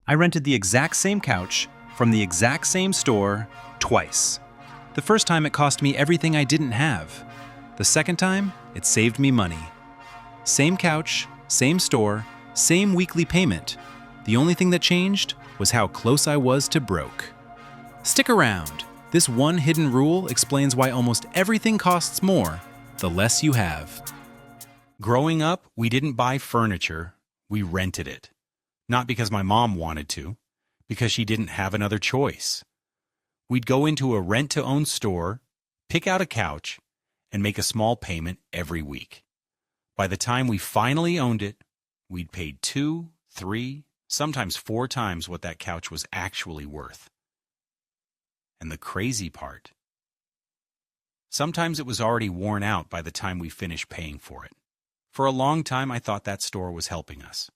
I rented the exact same couch from the exact same store twice. The first time it cost me everything I didn't have. The second time, it saved me money. Same couch, same store, same weekly payment. The only thing that changed was how close I was to broke. Stick around. This one hidden rule explains why almost everything costs more the less you have. Growing up, we didn't buy furniture, we rented it. Not because my mom wanted to, because she didn't have another choice. We'd go into a rent-to-own store, pick out a couch, and make a small payment every week. By the time we finally owned it, we'd paid 2, 3, sometimes 4 times what that couch was actually worth. And the crazy part, sometimes it was already worn out by the time we finished paying for it. For a long time, I thought that store was helping us.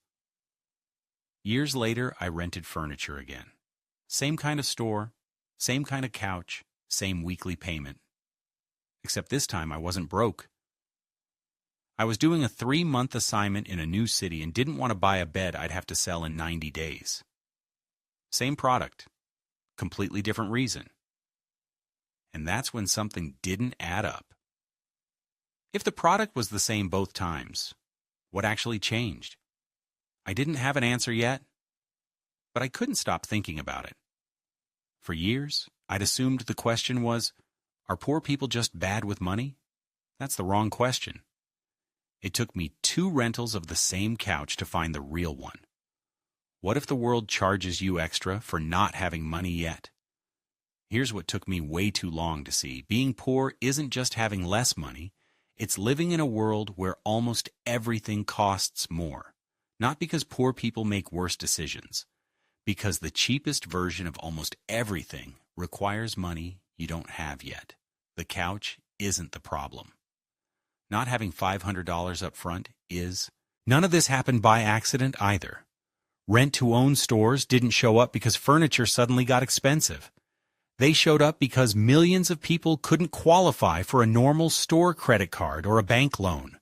Years later, I rented furniture again. Same kind of store, same kind of couch, same weekly payment. Except this time, I wasn't broke. I was doing a 3-month assignment in a new city and didn't want to buy a bed I'd have to sell in 90 days. Same product, completely different reason. And that's when something didn't add up. If the product was the same both times, what actually changed? I didn't have an answer yet, but I couldn't stop thinking about it. For years, I'd assumed the question was, are poor people just bad with money? That's the wrong question. It took me 2 rentals of the same couch to find the real one. What if the world charges you extra for not having money yet? Here's what took me way too long to see. Being poor isn't just having less money. It's living in a world where almost everything costs more. Not because poor people make worse decisions, because the cheapest version of almost everything requires money you don't have yet. The couch isn't the problem. Not having $500 up front is. None of this happened by accident either. Rent-to-own stores didn't show up because furniture suddenly got expensive. They showed up because millions of people couldn't qualify for a normal store credit card or a bank loan.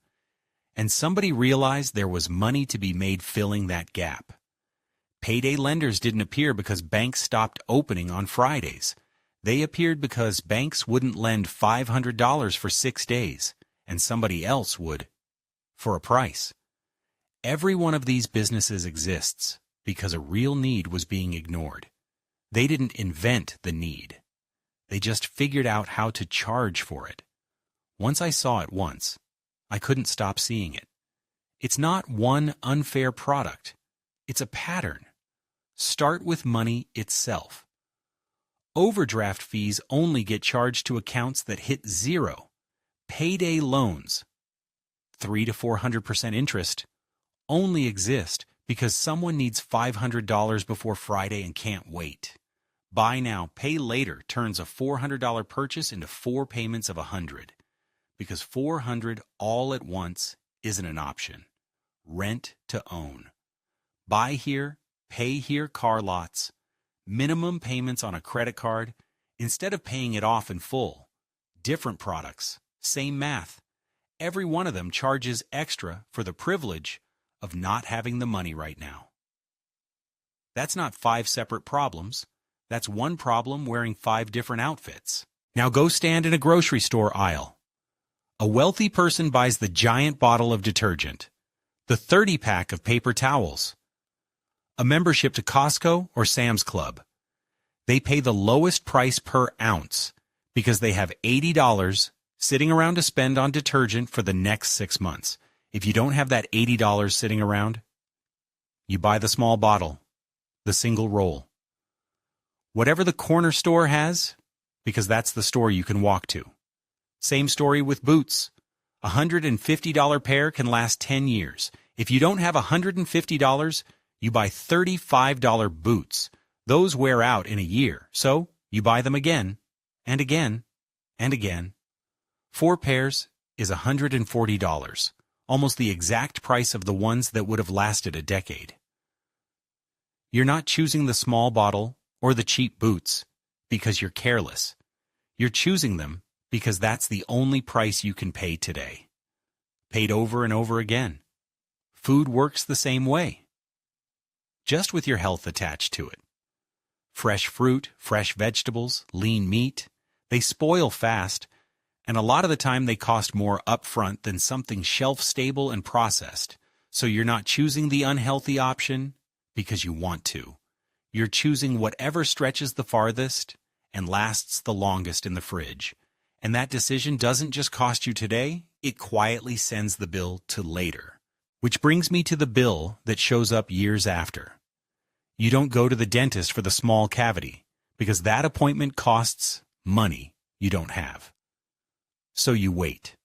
And somebody realized there was money to be made filling that gap. Payday lenders didn't appear because banks stopped opening on Fridays. They appeared because banks wouldn't lend $500 for 6 days, and somebody else would, for a price. Every one of these businesses exists because a real need was being ignored. They didn't invent the need. They just figured out how to charge for it. Once I saw it once, I couldn't stop seeing it. It's not one unfair product. It's a pattern. Start with money itself. Overdraft fees only get charged to accounts that hit 0. Payday loans, 300 to 400% interest, only exist because someone needs $500 before Friday and can't wait. Buy now, pay later turns a $400 purchase into 4 payments of $100. Because $400 all at once isn't an option. Rent to own. Buy here, pay here car lots. Minimum payments on a credit card instead of paying it off in full. Different products, same math. Every one of them charges extra for the privilege of not having the money right now. That's not 5 separate problems. That's one problem wearing 5 different outfits. Now go stand in a grocery store aisle. A wealthy person buys the giant bottle of detergent, the 30-pack of paper towels, a membership to Costco or Sam's Club. They pay the lowest price per ounce because they have $80 sitting around to spend on detergent for the next 6 months. If you don't have that $80 sitting around, you buy the small bottle, the single roll. Whatever the corner store has, because that's the store you can walk to. Same story with boots. A $150 pair can last 10 years. If you don't have $150, you buy $35 boots. Those wear out in a year, so you buy them again, and again, and again. 4 pairs is $140, almost the exact price of the ones that would have lasted a decade. You're not choosing the small bottle or the cheap boots because you're careless. You're choosing them because that's the only price you can pay today. Paid over and over again. Food works the same way. just with your health attached to it. Fresh fruit, fresh vegetables, lean meat, they spoil fast, and a lot of the time they cost more upfront than something shelf-stable and processed, so you're not choosing the unhealthy option because you want to. You're choosing whatever stretches the farthest and lasts the longest in the fridge. And that decision doesn't just cost you today, it quietly sends the bill to later. Which brings me to the bill that shows up years after. You don't go to the dentist for the small cavity, because that appointment costs money you don't have. So you wait.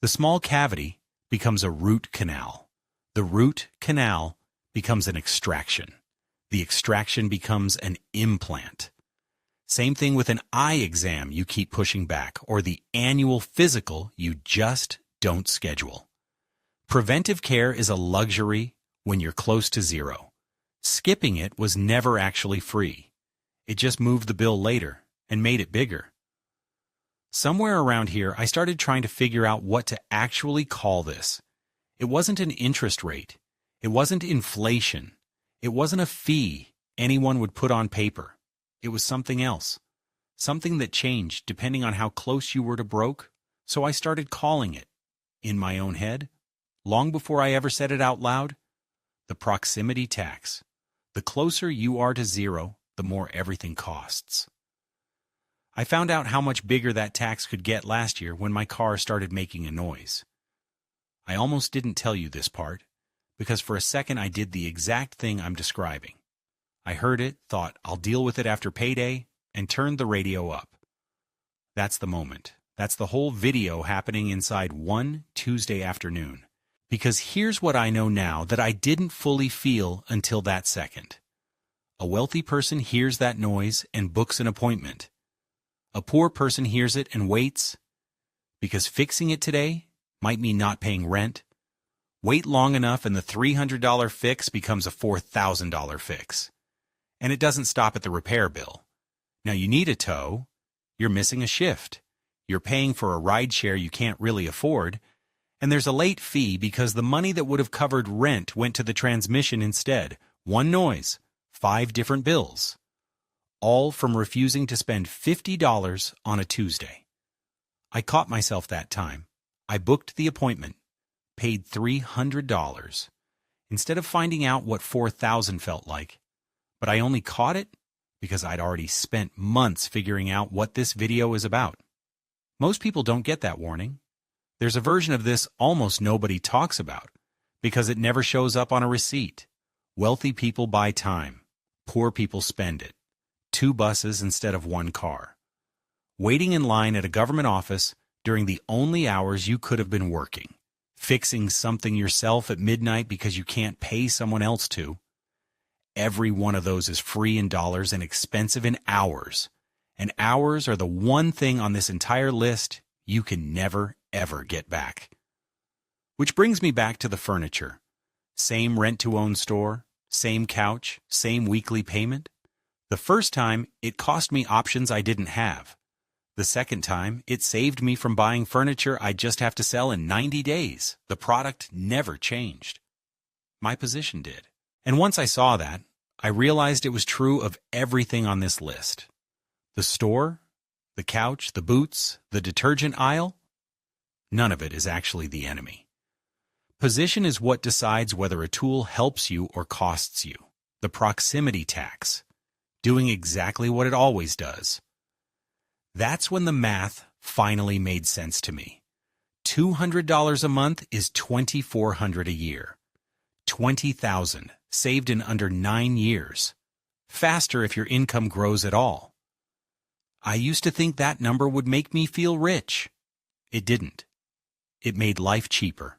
The small cavity becomes a root canal. The root canal becomes an extraction. The extraction becomes an implant. Same thing with an eye exam you keep pushing back, or the annual physical you just don't schedule. Preventive care is a luxury when you're close to zero. Skipping it was never actually free. It just moved the bill later and made it bigger. Somewhere around here, I started trying to figure out what to actually call this. It wasn't an interest rate. It wasn't inflation. It wasn't a fee anyone would put on paper. It was something else. Something that changed depending on how close you were to broke. So I started calling it, in my own head, long before I ever said it out loud, the proximity tax. The closer you are to zero, the more everything costs. I found out how much bigger that tax could get last year when my car started making a noise. I almost didn't tell you this part, because for a second I did the exact thing I'm describing. I heard it, thought I'll deal with it after payday, and turned the radio up. That's the moment. That's the whole video happening inside one Tuesday afternoon. Because here's what I know now that I didn't fully feel until that second. A wealthy person hears that noise and books an appointment. A poor person hears it and waits, because fixing it today might mean not paying rent. Wait long enough and the $300 fix becomes a $4,000 fix. And it doesn't stop at the repair bill. Now you need a tow, you're missing a shift, you're paying for a rideshare you can't really afford, and there's a late fee because the money that would have covered rent went to the transmission instead. One noise, 5 different bills. All from refusing to spend $50 on a Tuesday. I caught myself that time. I booked the appointment, paid $300, instead of finding out what $4,000 felt like. But I only caught it because I'd already spent months figuring out what this video is about. Most people don't get that warning. There's a version of this almost nobody talks about because it never shows up on a receipt. Wealthy people buy time. Poor people spend it. 2 buses instead of 1 car. Waiting in line at a government office during the only hours you could have been working. Fixing something yourself at midnight because you can't pay someone else to. Every one of those is free in dollars and expensive in hours. And hours are the one thing on this entire list you can never, ever get back. Which brings me back to the furniture. Same rent-to-own store, same couch, same weekly payment. The first time, it cost me options I didn't have. The second time, it saved me from buying furniture I'd just have to sell in 90 days. The product never changed. My position did. And once I saw that, I realized it was true of everything on this list. The store, the couch, the boots, the detergent aisle, none of it is actually the enemy. Position is what decides whether a tool helps you or costs you. The proximity tax, doing exactly what it always does. That's when the math finally made sense to me. $200 a month is $2,400 a year. $20,000 saved in under 9 years. Faster if your income grows at all. I used to think that number would make me feel rich. It didn't. It made life cheaper.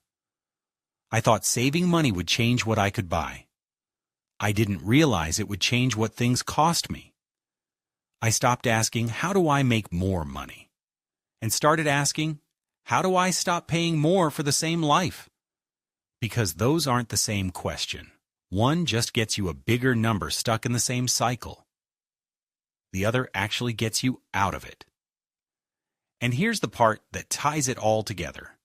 I thought saving money would change what I could buy. I didn't realize it would change what things cost me. I stopped asking, how do I make more money? And started asking, how do I stop paying more for the same life? Because those aren't the same question. One just gets you a bigger number stuck in the same cycle. The other actually gets you out of it. And here's the part that ties it all together.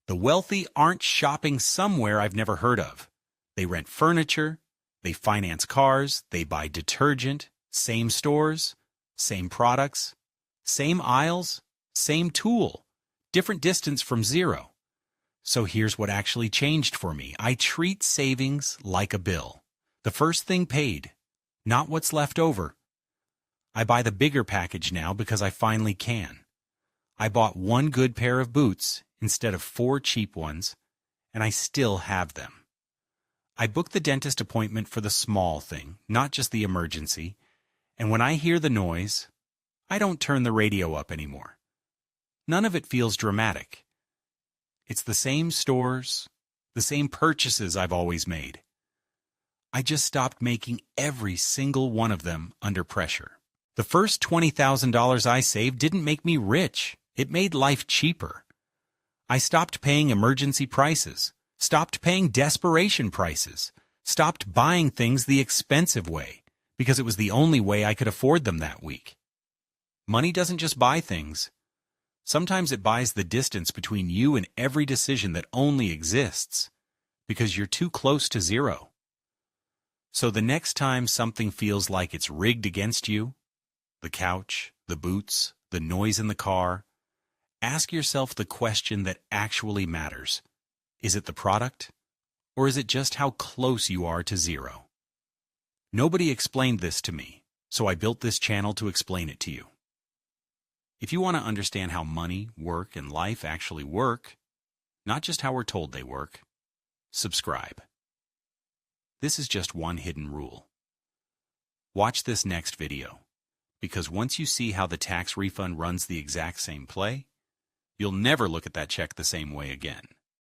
The wealthy aren't shopping somewhere I've never heard of. They rent furniture, They finance cars, they buy detergent, same stores, same products, same aisles, same tool, different distance from zero. So here's what actually changed for me. I treat savings like a bill. The first thing paid, not what's left over. I buy the bigger package now because I finally can. I bought one good pair of boots instead of 4 cheap ones, and I still have them. I book the dentist appointment for the small thing, not just the emergency, and when I hear the noise, I don't turn the radio up anymore. None of it feels dramatic. It's the same stores, the same purchases I've always made. I just stopped making every single one of them under pressure. The first $20,000 I saved didn't make me rich. It made life cheaper. I stopped paying emergency prices, stopped paying desperation prices, stopped buying things the expensive way because it was the only way I could afford them that week. Money doesn't just buy things. Sometimes it buys the distance between you and every decision that only exists because you're too close to zero. So the next time something feels like it's rigged against you, the couch, the boots, the noise in the car, ask yourself the question that actually matters. Is it the product, or is it just how close you are to zero? Nobody explained this to me, so I built this channel to explain it to you. If you want to understand how money, work, and life actually work, not just how we're told they work, subscribe. This is just one hidden rule. Watch this next video, because once you see how the tax refund runs the exact same play, you'll never look at that check the same way again.